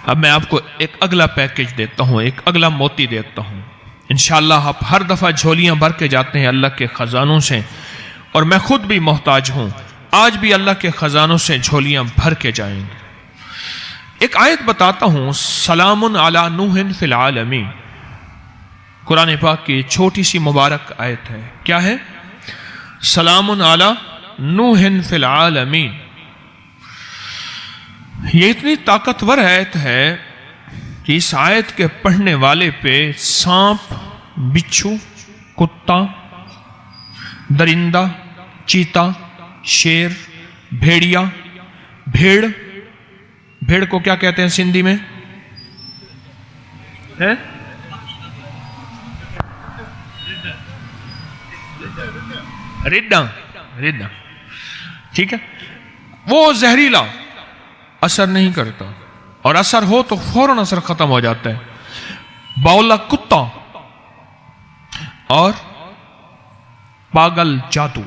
اب میں آپ کو ایک اگلا پیکج دیتا ہوں، ایک اگلا موتی دیتا ہوں. انشاءاللہ آپ ہر دفعہ جھولیاں بھر کے جاتے ہیں اللہ کے خزانوں سے، اور میں خود بھی محتاج ہوں، آج بھی اللہ کے خزانوں سے جھولیاں بھر کے جائیں گے. ایک آیت بتاتا ہوں، سلام علی نوح فی العالمین. قرآن پاک کی چھوٹی سی مبارک آیت ہے. کیا ہے؟ سلام علی نوح فی العالمین. یہ اتنی طاقتور آیت ہے کہ اس آیت کے پڑھنے والے پہ سانپ، بچھو، کتا، درندہ، چیتا، شیر، بھیڑیا، بھیڑ کو کیا کہتے ہیں سندھی میں؟ ریڈا. ٹھیک ہے، وہ زہریلا، اثر نہیں کرتا، اور اثر ہو تو فوراً اثر ختم ہو جاتا ہے. باولا کتا اور پاگل جادو.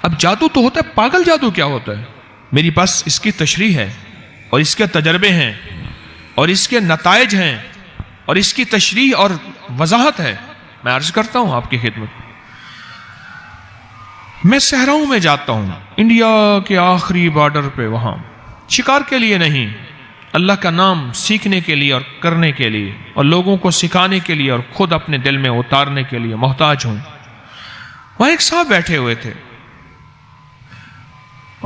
اب جادو تو ہوتا ہے، پاگل جادو کیا ہوتا ہے؟ میری پاس اس کی تشریح ہے، اور اس کے تجربے ہیں، اور اس کے نتائج ہیں، اور اس کی تشریح اور وضاحت ہے. میں عرض کرتا ہوں آپ کی خدمت. میں صحراؤں میں جاتا ہوں، انڈیا کے آخری بارڈر پہ، وہاں شکار کے لیے نہیں، اللہ کا نام سیکھنے کے لیے اور کرنے کے لیے، اور لوگوں کو سکھانے کے لیے، اور خود اپنے دل میں اتارنے کے لیے محتاج ہوں. وہاں ایک صاحب بیٹھے ہوئے تھے،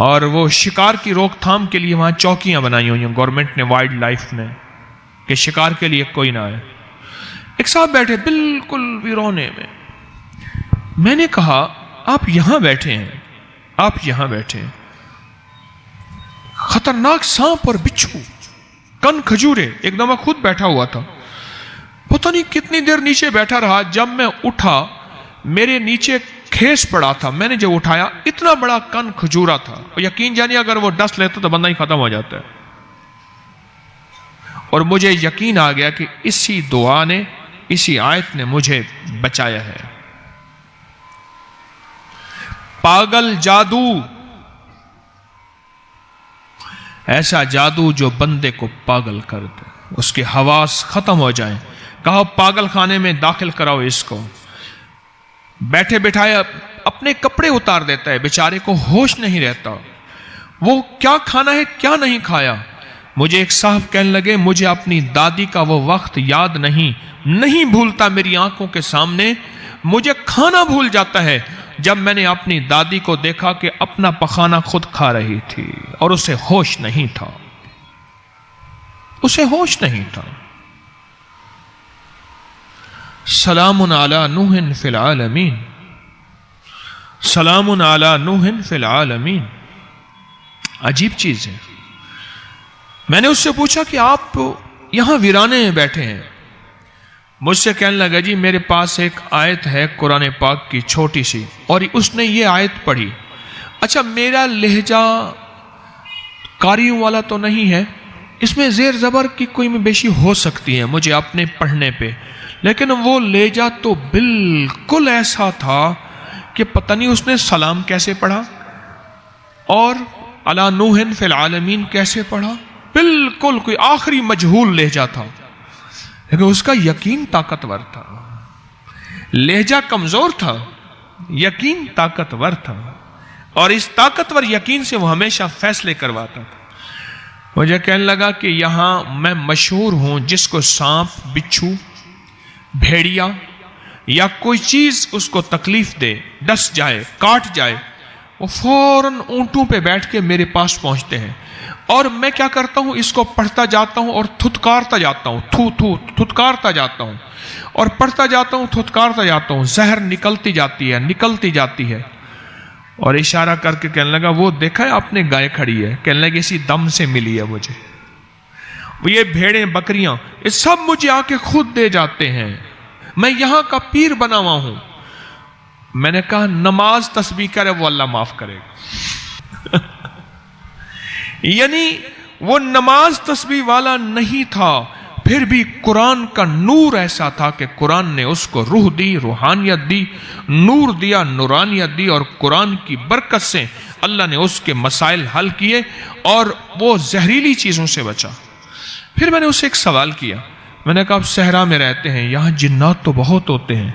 اور وہ شکار کی روک تھام کے لیے وہاں چوکیاں بنائی ہوئی ہیں گورنمنٹ نے، وائلڈ لائف نے، کہ شکار کے لیے کوئی نہ آئے. ایک صاحب بیٹھے بالکل ویرونے میں. میں نے کہا آپ یہاں بیٹھے ہیں، خطرناک سانپ اور بچھو، کن کھجورے. ایک دم میں خود بیٹھا ہوا تھا، پتہ نہیں کتنی دیر نیچے بیٹھا رہا. جب میں اٹھا میرے نیچے کھیس پڑا تھا، میں نے جب اٹھایا اتنا بڑا کن کھجورا تھا. یقین جانیے اگر وہ ڈس لیتا تو بندہ ہی ختم ہو جاتا ہے. اور مجھے یقین آ گیا کہ اسی دعا نے، اسی آیت نے مجھے بچایا ہے. پاگل جادو، ایسا جادو جو بندے کو پاگل کر دے، اس کے حواس ختم ہو جائیں. کہا پاگل خانے میں داخل کراؤ اس کو. بیٹھے بٹھائے اپنے کپڑے اتار دیتا ہے، بیچارے کو ہوش نہیں رہتا. وہ کیا کھانا ہے کیا نہیں کھایا. مجھے ایک صاحب کہنے لگے مجھے اپنی دادی کا وہ وقت یاد نہیں بھولتا میری آنکھوں کے سامنے. مجھے کھانا بھول جاتا ہے جب میں نے اپنی دادی کو دیکھا کہ اپنا پخانا خود کھا رہی تھی اور اسے ہوش نہیں تھا. سلام علی نوح فی العالمین. سلام علی نوح فی العالمین. عجیب چیز ہے. میں نے اس سے پوچھا کہ آپ یہاں ویرانے میں بیٹھے ہیں. مجھ سے کہنے لگا جی میرے پاس ایک آیت ہے قرآن پاک کی چھوٹی سی، اور اس نے یہ آیت پڑھی. اچھا میرا لہجہ قاریوں والا تو نہیں ہے، اس میں زیر زبر کی کوئی بیشی ہو سکتی ہے مجھے اپنے پڑھنے پہ، لیکن وہ لہجہ تو بالکل ایسا تھا کہ پتہ نہیں اس نے سلام کیسے پڑھا اور علی نوح فی العالمین کیسے پڑھا. بالکل کوئی آخری مجہول لہجہ تھا، لیکن اس کا یقین طاقتور تھا. لہجہ کمزور تھا، یقین طاقتور تھا، اور اس طاقتور یقین سے وہ ہمیشہ فیصلے کرواتا تھا. مجھے کہنے لگا کہ یہاں میں مشہور ہوں، جس کو سانپ، بچھو، بھیڑیا یا کوئی چیز اس کو تکلیف دے، ڈس جائے، کاٹ جائے، وہ فوراً اونٹوں پہ بیٹھ کے میرے پاس پہنچتے ہیں. اور میں کیا کرتا ہوں، اس کو پڑھتا جاتا ہوں اور تھتکارتا جاتا ہوں، تھتکارتا جاتا ہوں، اور پڑھتا جاتا ہوں، تھتکارتا جاتا ہوں. زہر نکلتی جاتی ہے. اور اشارہ کر کے کہنے لگا وہ دیکھا ہے آپ نے گائے کھڑی ہے، کہنے لگا اسی دم سے ملی ہے مجھے. یہ بھیڑیں، بکریاں، یہ سب مجھے آ کے خود دے جاتے ہیں. میں یہاں کا پیر بنا ہوا ہوں. میں نے کہا نماز تسبیح کرے وہ اللہ معاف کرے گا. یعنی وہ نماز تسبیح والا نہیں تھا، پھر بھی قرآن کا نور ایسا تھا کہ قرآن نے اس کو روح دی، روحانیت دی، نور دیا، نورانیت دی، اور قرآن کی برکت سے اللہ نے اس کے مسائل حل کیے اور وہ زہریلی چیزوں سے بچا۔ پھر میں نے اسے ایک سوال کیا، میں نے کہا آپ صحرا میں رہتے ہیں، یہاں جنات تو بہت ہوتے ہیں،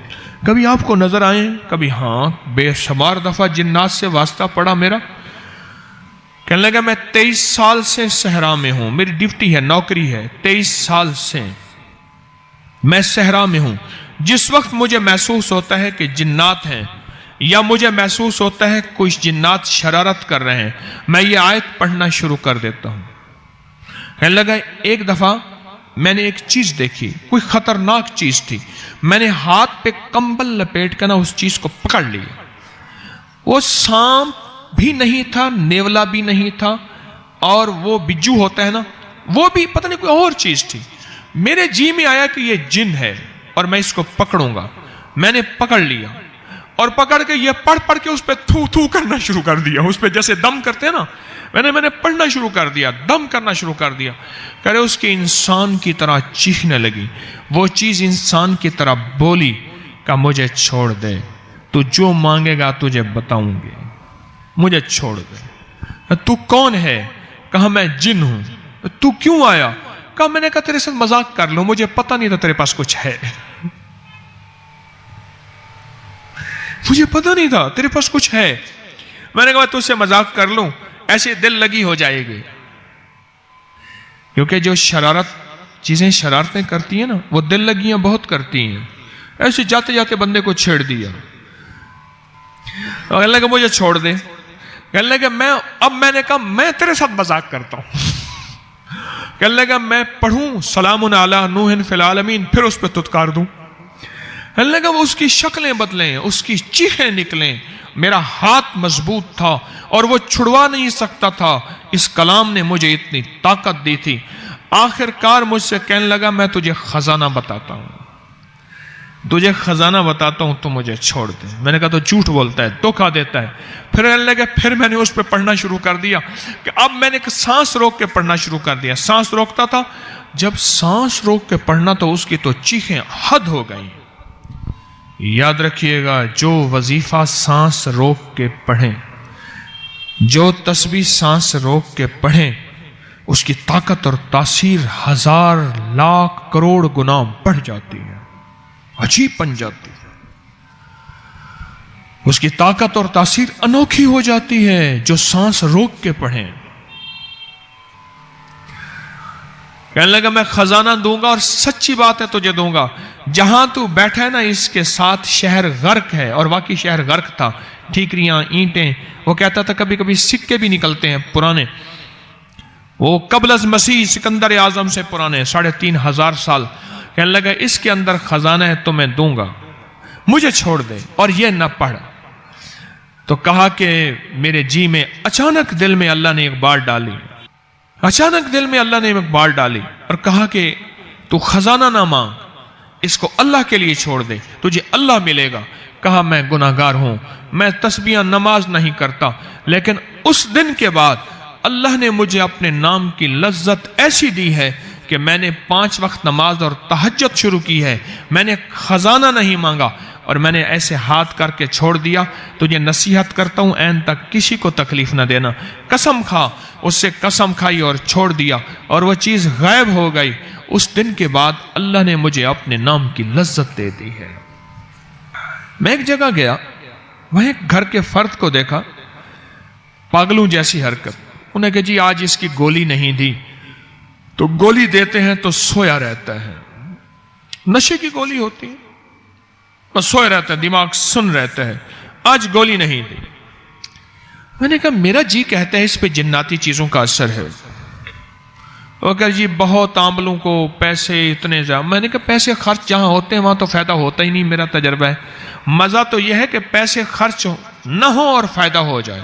کبھی آپ کو نظر آئیں؟ کبھی ہاں، بے شمار دفعہ جنات سے واسطہ پڑا میرا۔ کہنے لگا میں 23 سال سے صحرا میں ہوں، میری ڈیوٹی ہے، نوکری ہے، 23 سال سے میں صحرا میں ہوں۔ جس وقت مجھے محسوس ہوتا ہے کہ جنات ہیں یا مجھے محسوس ہوتا ہے کچھ جنات شرارت کر رہے ہیں، میں یہ آیت پڑھنا شروع کر دیتا ہوں۔ کہنے لگا ایک دفعہ میں نے ایک چیز دیکھی، کوئی خطرناک چیز تھی، میں نے ہاتھ پہ کمبل لپیٹ کے نا اس چیز کو پکڑ لیا۔ وہ سانپ بھی نہیں تھا، نیولا بھی نہیں تھا، اور وہ بجو ہوتا ہے نا، وہ بھی پتہ نہیں کوئی اور چیز تھی۔ میرے جی میں آیا کہ یہ جن ہے اور میں اس کو پکڑوں گا۔ میں نے پکڑ لیا اور پکڑ کے یہ پڑھ کے اس پہ تھو تھو کرنا شروع کر دیا، اس پہ جیسے دم کرتے ہیں نا، میں نے پڑھنا شروع کر دیا، دم کرنا شروع کر دیا۔ کرے اس کے انسان کی طرح چیخنے لگی، وہ چیز انسان کی طرح بولی کہ مجھے چھوڑ دے، تو جو مانگے گا تجھے بتاؤں گے، مجھے چھوڑ دے۔ تو کون ہے؟ کہا میں جن ہوں۔ تو کیوں آیا؟ کہا میں نے کہا تیرے ساتھ مذاق کر لوں، مجھے پتہ نہیں تھا تیرے پاس کچھ ہے، مجھے پتہ نہیں تھا تیرے پاس کچھ ہے۔ میں نے کہا تجھ سے مذاق کر لوں، ایسے دل لگی ہو جائے گی، کیونکہ جو چیزیں شرارتیں کرتی ہیں نا، وہ دل لگیاں بہت کرتی ہیں۔ ایسے جاتے جاتے بندے کو چھیڑ دیا، کہنے لگا مجھے چھوڑ دے۔ کہنے لگا میں نے کہا میں تیرے ساتھ مذاق کرتا ہوں۔ کہنے لگا میں پڑھوں سلام علی نوح فی العالمین، پھر اس پہ تتکار دوں۔ کہنے لگا وہ اس کی شکلیں بدلیں، اس کی چیخیں نکلیں، میرا ہاتھ مضبوط تھا اور وہ چھڑوا نہیں سکتا تھا، اس کلام نے مجھے اتنی طاقت دی تھی۔ آخر کار مجھ سے کہنے لگا میں تجھے خزانہ بتاتا ہوں، تجھے خزانہ بتاتا ہوں، تو مجھے چھوڑ دے۔ میں نے کہا تو جھوٹ بولتا ہے، دھوکا دیتا ہے۔ پھر کہنے لگا، پھر میں نے اس پہ پڑھنا شروع کر دیا کہ اب میں نے سانس روک کے پڑھنا شروع کر دیا۔ سانس روکتا تھا، جب سانس روک کے پڑھنا تو اس کی تو چیخیں حد ہو گئیں۔ یاد رکھیے گا، جو وظیفہ سانس روک کے پڑھیں، جو تسبیح سانس روک کے پڑھیں، اس کی طاقت اور تاثیر 1000 لاکھ کروڑ گنا بڑھ جاتی ہے، عجیب بن جاتی ہے، اس کی طاقت اور تاثیر انوکھی ہو جاتی ہے جو سانس روک کے پڑھیں۔ کہنے لگا میں خزانہ دوں گا، اور سچی بات ہے تجھے دوں گا، جہاں تو بیٹھا ہے نا اس کے ساتھ شہر غرق ہے، اور واقعی شہر غرق تھا، ٹھیکریاں، اینٹیں، وہ کہتا تھا کبھی کبھی سکے بھی نکلتے ہیں پرانے، وہ قبل از مسیح سکندر اعظم سے پرانے 3500 سال۔ کہنے لگا اس کے اندر خزانہ ہے تو میں دوں گا، مجھے چھوڑ دے اور یہ نہ پڑھ۔ تو کہا کہ میرے جی میں اچانک دل میں اللہ نے ایک بات ڈالی، اچانک دل میں اللہ نے ایک بات ڈالی اور کہا کہ تو خزانہ نہ مانگ، اس کو اللہ کے لیے چھوڑ دے، تجھے اللہ ملے گا۔ کہا میں گناہگار ہوں، میں تسبیح نماز نہیں کرتا، لیکن اس دن کے بعد اللہ نے مجھے اپنے نام کی لذت ایسی دی ہے کہ میں نے 5 وقت نماز اور تہجد شروع کی ہے، میں نے خزانہ نہیں مانگا، اور میں نے ایسے ہاتھ کر کے چھوڑ دیا۔ تجھے نصیحت کرتا ہوں این تک کسی کو تکلیف نہ دینا، قسم کھا۔ اس سے قسم کھائی اور چھوڑ دیا، اور وہ چیز غائب ہو گئی۔ اس دن کے بعد اللہ نے مجھے اپنے نام کی لذت دے دی ہے۔ میں ایک جگہ گیا، وہاں ایک گھر کے فرد کو دیکھا، پاگلوں جیسی حرکت، انہیں کہ جی آج اس کی گولی نہیں دی، تو گولی دیتے ہیں تو سویا رہتا ہے، نشے کی گولی ہوتی ہے، بس سویا رہتا ہے، دماغ سن رہتا ہے، آج گولی نہیں دی۔ میں نے کہا میرا جی کہتا ہے اس پہ جناتی چیزوں کا اثر ہے۔ وہ کہ جی بہت عاملوں کو پیسے اتنے زیادہ، میں نے کہا پیسے خرچ جہاں ہوتے ہیں وہاں تو فائدہ ہوتا ہی نہیں، میرا تجربہ ہے، مزہ تو یہ ہے کہ پیسے خرچ نہ ہو اور فائدہ ہو جائے۔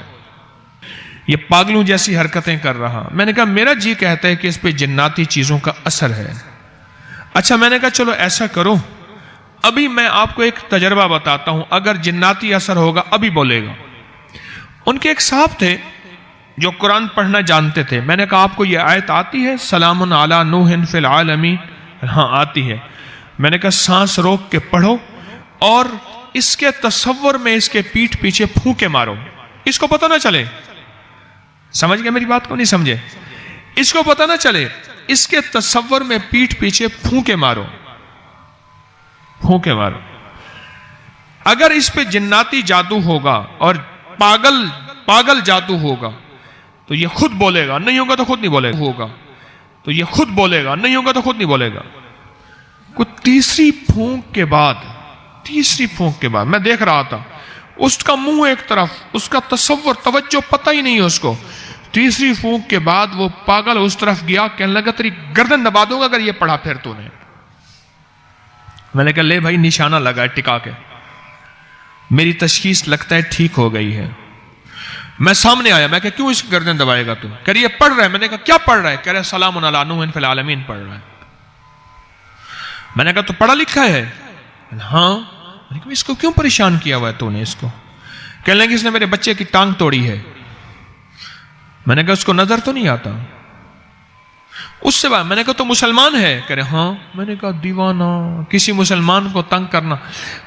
یہ پاگلوں جیسی حرکتیں کر رہا۔ میں نے کہا میرا جی کہتا ہے کہ اس پہ جناتی چیزوں کا اثر ہے۔ اچھا، میں نے کہا چلو ایسا کرو، ابھی میں آپ کو ایک تجربہ بتاتا ہوں، اگر جناتی اثر ہوگا ابھی بولے گا۔ ان کے ایک صاحب تھے جو قرآن پڑھنا جانتے تھے۔ میں نے کہا آپ کو یہ آیت آتی ہے سلام علی نوح فی العالمین؟ ہاں آتی ہے۔ میں نے کہا سانس روک کے پڑھو اور اس کے تصور میں اس کے پیٹھ پیچھے پھونکے مارو، اس کو پتہ نہ چلے، سمجھ گئے میری بات کو؟ نہیں سمجھے؟ اس کو پتہ نہ چلے، اس کے تصور میں پیٹھ پیچھے پھونکے مارو، پھونکے مارو۔ اگر اس پہ جناتی جادو ہوگا اور پاگل جادو ہوگا تو یہ خود بولے گا، نہیں ہوگا تو خود نہیں بولے گا، ہوگا تو یہ خود بولے گا، نہیں ہوگا تو خود نہیں بولے گا۔ کوئی تیسری پھونک کے بعد میں دیکھ رہا تھا، اس کا منہ ایک طرف، اس کا تصور، توجہ پتہ ہی نہیں ہے اس کو۔ تیسری پھونک کے بعد وہ پاگل اس طرف گیا، کہنے لگا تیری گردن دبا دوں گا اگر یہ پڑھا پھر تو نے۔ میں نے کہا لے بھائی نشانہ لگا ہے ٹکا کے، میری تشخیص لگتا ہے ٹھیک ہو گئی ہے۔ میں سامنے آیا، میں کہا کیوں اس گردن دبائے گا تو؟ کہہ رہی ہے پڑھ رہا ہے۔ میں نے کہا کیا پڑھ رہا ہے؟ کہہ رہا ہے سلام علی نوح فی العالمین پڑھ رہا ہے۔ میں نے کہا تو پڑھا لکھا ہے؟ ہاں۔ میں نے کہا اس کو کیوں پریشان کیا ہوا ہے تو نے اس کو؟ کہنے لگے اس نے میرے بچے کی ٹانگ توڑی ہے۔ میں نے کہا اس کو نظر تو نہیں آتا؟ اس سے بعد میں نے کہا تو مسلمان ہے؟ کہہ رہے ہاں۔ میں نے کہا دیوانہ، کسی مسلمان کو تنگ کرنا۔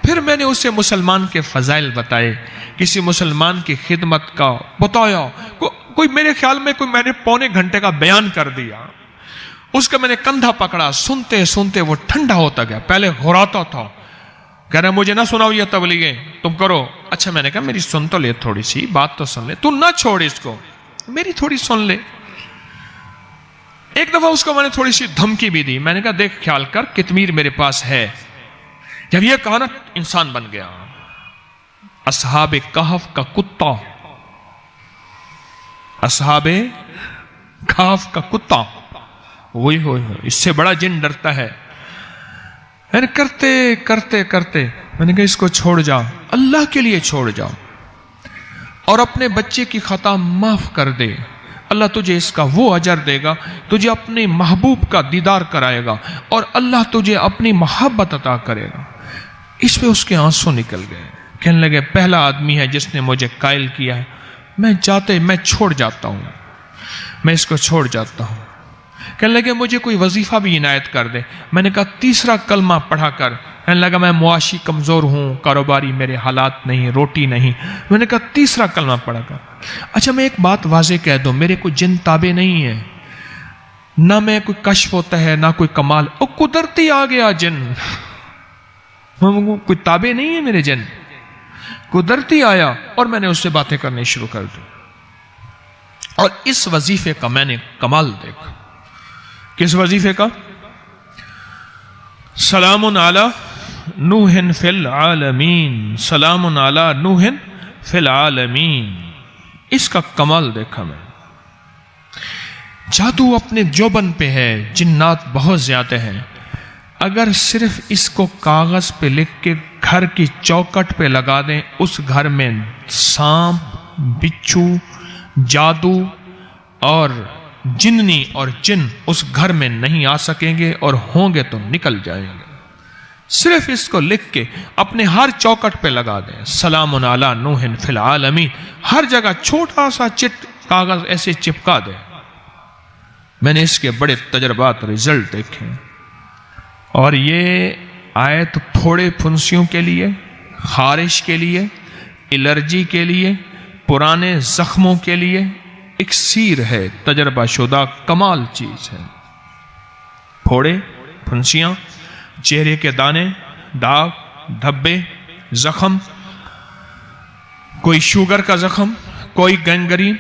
پھر میں نے اسے مسلمان کے فضائل بتائے، کسی مسلمان کی خدمت کا بتایا، کوئی میرے خیال میں میں نے پونے گھنٹے کا بیان کر دیا۔ اس کا میں نے کندھا پکڑا، سنتے سنتے وہ ٹھنڈا ہوتا گیا۔ پہلے غراتا تھا، کہہ رہا مجھے نہ سناؤ یہ تبلیغیں، تم کرو۔ اچھا میں نے کہا میری سن تو لے، تھوڑی سی بات تو سن لے، تو نہ چھوڑ اس کو، میری تھوڑی سن لے۔ ایک دفعہ اس کو میں نے تھوڑی سی دھمکی بھی دی۔ میں نے کہا دیکھ خیال کر کتمیر میرے پاس ہے۔ جب یہ کہا نا انسان بن گیا، اصحاب کہف کا کتا، اصحاب کہف کا کتا، وہی ہو، اس سے بڑا جن ڈرتا ہے۔ میں نے کرتے میں نے کہا اس کو چھوڑ جا، اللہ کے لیے چھوڑ جا، اور اپنے بچے کی خطا معاف کر دے، اللہ تجھے اس کا وہ اجر دے گا، تجھے اپنے محبوب کا دیدار کرائے گا، اور اللہ تجھے اپنی محبت عطا کرے گا۔ اس پہ اس کے آنسو نکل گئے، کہنے لگے پہلا آدمی ہے جس نے مجھے قائل کیا ہے، میں چھوڑ جاتا ہوں، میں اس کو چھوڑ جاتا ہوں۔ کہنے لگے مجھے کوئی وظیفہ بھی عنایت کر دے۔ میں نے کہا تیسرا کلمہ پڑھا کر۔ کہنے لگا میں معاشی کمزور ہوں، کاروباری میرے حالات نہیں، روٹی نہیں۔ میں نے کہا تیسرا کلمہ پڑھا کر۔ اچھا میں ایک بات واضح کہہ دوں، میرے کوئی جن تابع نہیں ہے، نہ میں کوئی کشف ہوتا ہے نہ کوئی کمال، وہ قدرتی آ گیا جن، کوئی تابع نہیں ہے میرے جن، قدرتی آیا اور میں نے اس سے باتیں کرنے شروع کر دی۔ اور اس وظیفے کا میں نے کمال دیکھا۔ کس وظیفے کا؟ سلام علی نوح فی العالمین، سلام علی نوح فی العالمین، اس کا کمال دیکھا میں۔ جادو اپنے جوبن پہ ہے، جنات بہت زیادہ ہیں۔ اگر صرف اس کو کاغذ پہ لکھ کے گھر کی چوکٹ پہ لگا دیں، اس گھر میں سانپ، بچھو، جادو اور جننی اور جن اس گھر میں نہیں آ سکیں گے، اور ہوں گے تو نکل جائیں گے۔ صرف اس کو لکھ کے اپنے ہر چوکٹ پہ لگا دیں، سلام علی نوح فی العالمین، ہر جگہ چھوٹا سا چٹ کاغذ ایسے چپکا دیں۔ میں نے اس کے بڑے تجربات، رزلٹ دیکھے۔ اور یہ آیت پھوڑے پھنسیوں کے لیے، خارش کے لیے، الرجی کے لیے، پرانے زخموں کے لیے اکسیر ہے، تجربہ شدہ کمال چیز ہے۔ پھوڑے، پھنسیاں، چہرے کے دانے، داغ، دھبے، زخم، کوئی شوگر کا زخم، کوئی گینگرین،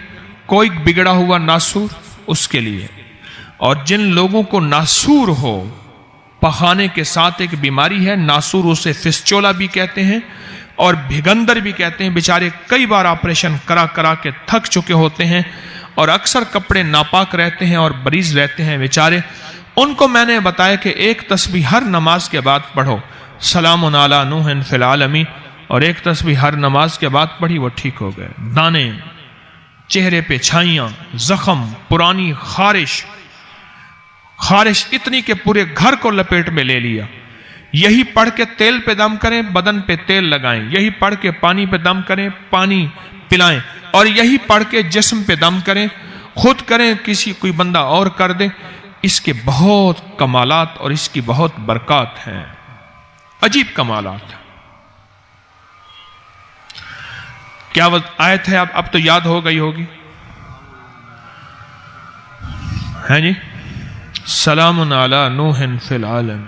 کوئی بگڑا ہوا ناسور، اس کے لیے۔ اور جن لوگوں کو ناسور ہو، پخانے کے ساتھ ایک بیماری ہے، ناسور اسے فسچولا بھی کہتے ہیں اور بھگندر بھی کہتے ہیں، بیچارے کئی بار آپریشن کرا کے تھک چکے ہوتے ہیں، اور اکثر کپڑے ناپاک رہتے ہیں اور بریز رہتے ہیں بیچارے۔ ان کو میں نے بتایا کہ ایک تسبیح ہر نماز کے بعد پڑھو، سلام علی نوح فی العالمین، اور ایک تسبیح ہر نماز کے بعد پڑھی، وہ ٹھیک ہو گئے۔ دانے، چہرے پہ چھائیاں، زخم، پرانی خارش اتنی کہ پورے گھر کو لپیٹ میں لے لیا۔ یہی پڑھ کے تیل پہ دم کریں، بدن پہ تیل لگائیں، یہی پڑھ کے پانی پہ دم کریں، پانی پلائیں، اور یہی پڑھ کے جسم پہ دم کریں، خود کریں، کوئی بندہ اور کر دے۔ اس کے بہت کمالات اور اس کی بہت برکات ہیں، عجیب کمالات ہیں۔ کیا آیت ہے؟ اب تو یاد ہو گئی ہوگی۔ ہیں جی، سلام علی نوح فی العالم.